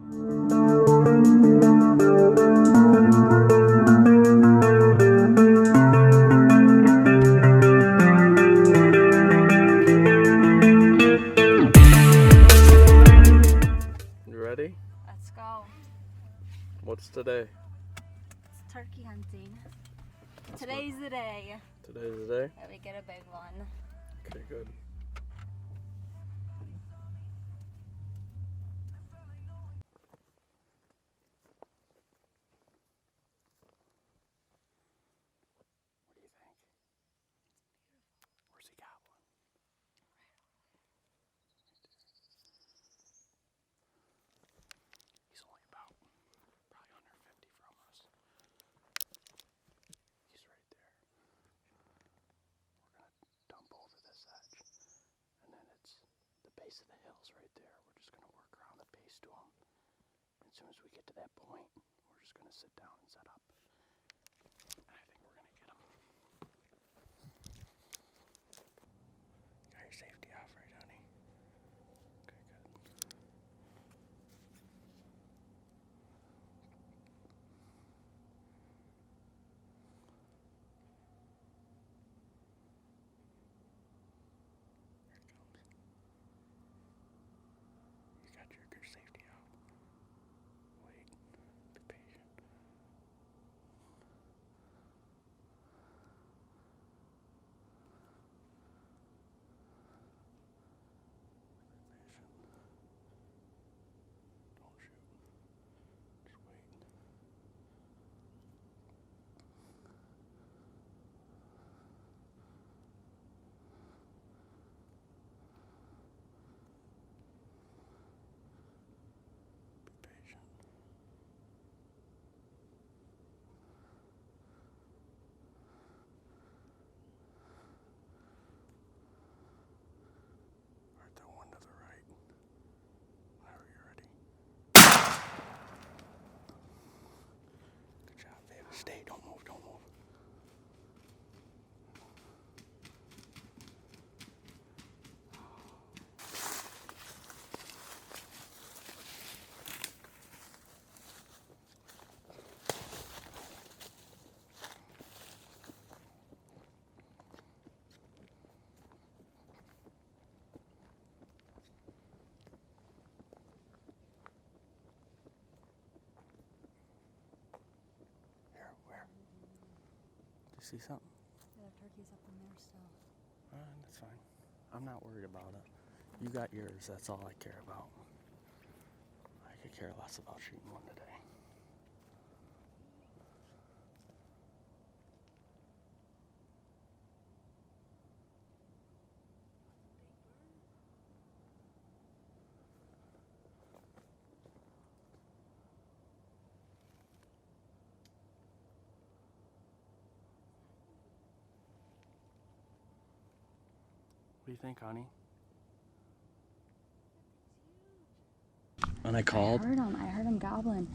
Ready? Let's go. What's today? It's turkey hunting. Today's the day Today's the day? that we get a big one. Okay, good. What do you think? Where's he got one? He's only about probably under 50 from us. He's right there. We're gonna dump over this edge, and then it's the base of the hills right there. We're just gonna work around the base to him. As soon as we get to that point, we're just gonna sit down and set up. And I think we're gonna get him. Got your safety off, right, honey? Okay, good. You got your safety out. Wait, be patient. Don't shoot. Just wait. Be patient. Alright, that one to the right. Whenever you're ready. Good job, baby. Stay. Don't move. Don't move. Here, where? Do you see something? The turkey's up in there still. That's fine. I'm not worried about it. You got yours. That's all I care about. I could care less about shooting one today. What do you think, honey? When I called, I heard them gobbling.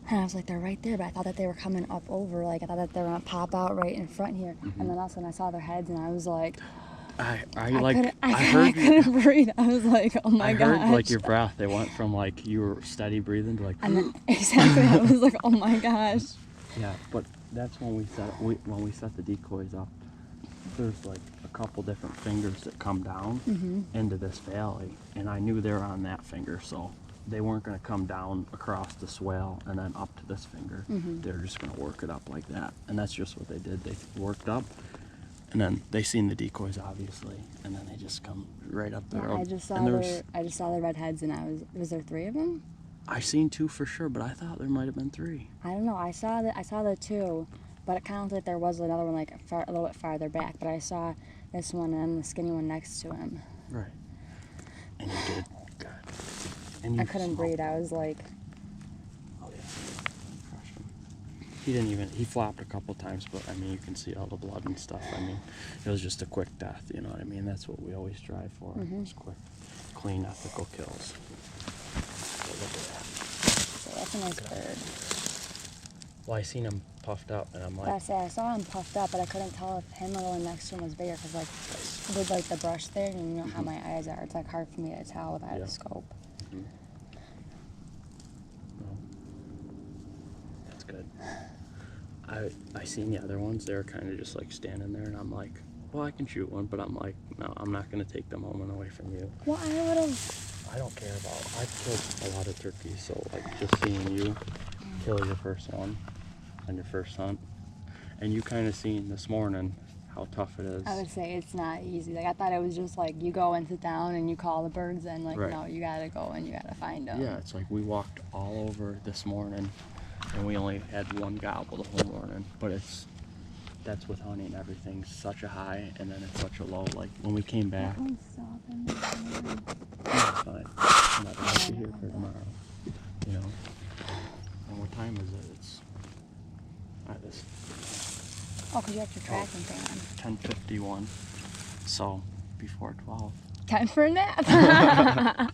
And I was like, they're right there, but I thought that they were coming up over. Like, I thought that they were gonna pop out right in front here. Mm-hmm. And then all of a sudden I saw their heads and I was like, I I couldn't breathe. I was like, oh my gosh. I heard like your breath. It went from like you were steady breathing to like. And then, exactly, I was like, oh my gosh. Yeah, but that's when we set the decoys up. There's like a couple different fingers that come down into this valley, and I knew they were on that finger, so they weren't going to come down across the swale and then up to this finger. They're just going to work it up like that, and that's just what they did. They worked up, and then they seen the decoys obviously, and then they just come right up there. Yeah, I just saw their red heads, and was there 3 of them? I seen 2 for sure, but I thought there might have been 3. I don't know. I saw the 2, but it kind of looked like there was another one like a little bit farther back. But I saw this one and the skinny one next to him. Right. And you did good. And I couldn't breathe. I was like, oh yeah, crushed him. He didn't even. He flopped a couple times, but I mean, you can see all the blood and stuff. I mean, it was just a quick death. You know what I mean? That's what we always strive for. Just quick, clean, ethical kills. So look at that. so that's a nice bird. Well, I seen him puffed up, and I'm like, I saw him puffed up, but I couldn't tell if him or the one next to him was bigger because like with like the brush there, and you know how my eyes are. It's like hard for me to tell without a scope. good. I seen the other ones. They were kind of just like standing there, and I'm like, well, I can shoot one, but I'm like, no, I'm not gonna take the moment away from you. Well, I don't care about. I've killed a lot of turkeys, so like just seeing you kill your first one on your first hunt, and you kind of seen this morning how tough it is. I would say it's not easy. Like I thought it was just like you go and sit down and you call the birds, and like Right. no, you gotta go and you gotta find them. Yeah, it's like we walked all over this morning, and we only had one gobble the whole morning. But that's with hunting. Everything's such a high, and then it's such a low. Like when we came back, That one's stopping. it's fine. I'm not gonna be here for tomorrow. You know. And what time is it? It's this Oh, because you have your tracking thing on. 10:51. So before 12. Time for a nap.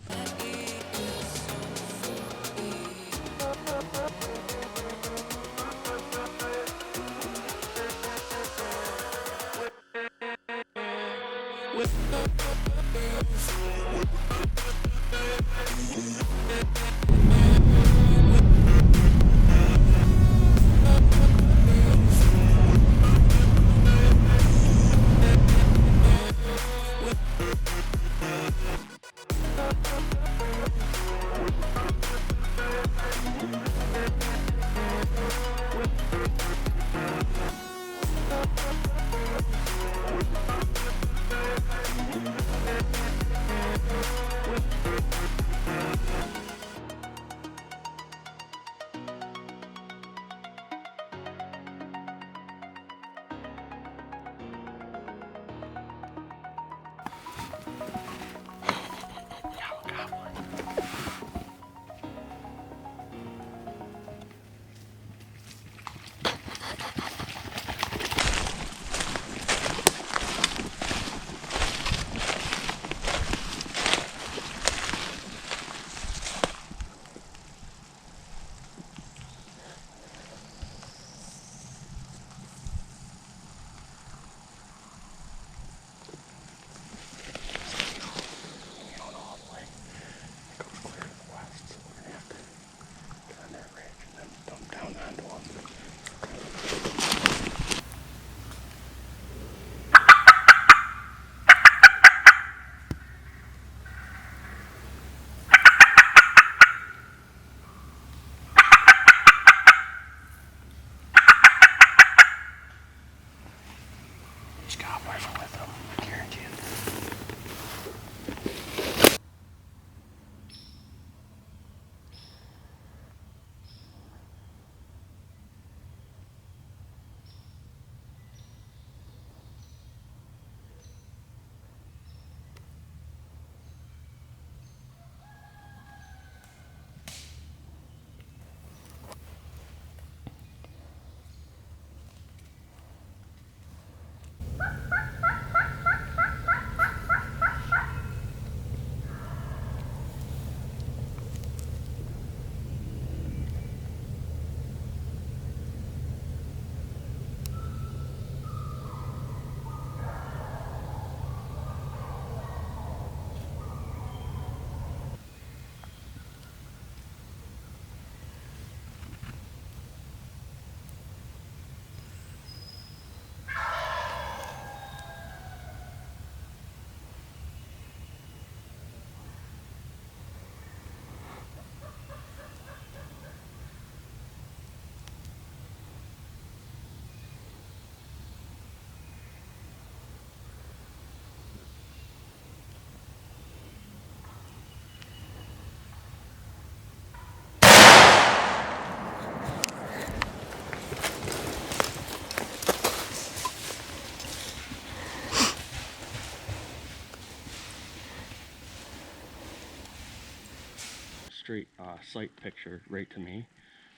Straight sight picture right to me,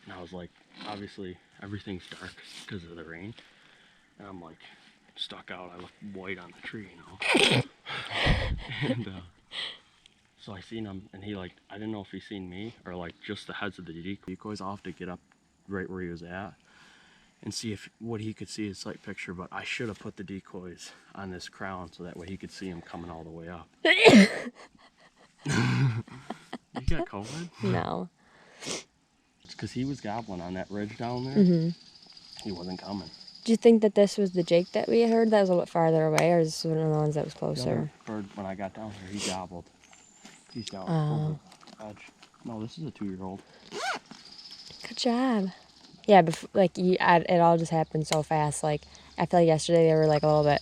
and I was like, obviously everything's dark because of the rain, and I'm like stuck out. I look white on the tree, you know. And so I seen him, and he like, I didn't know if he seen me or like just the heads of the decoys. I'll have to get up right where he was at and see if what he could see his sight picture, but I should have put the decoys on this crown so that way he could see him coming all the way up. You got COVID? No. It's because he was gobbling on that ridge down there. Mm-hmm. He wasn't coming. Do you think that this was the Jake that we heard that was a little bit farther away, or is this one of the ones that was The closer? other bird, when I got down here, he gobbled. He's down over the edge. No, this is a 2-year-old. Good job. Yeah, it all just happened so fast. Like, I feel like yesterday they were like a little bit.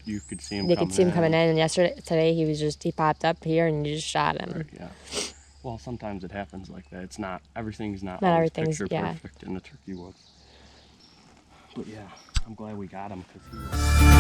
You could see him. They could see him coming in, and today he popped up here and you just shot him. Right, yeah. Well, sometimes it happens like that. It's not everything's not Not always everything's- picture yeah. perfect in the turkey woods. But yeah, I'm glad we got him because he was.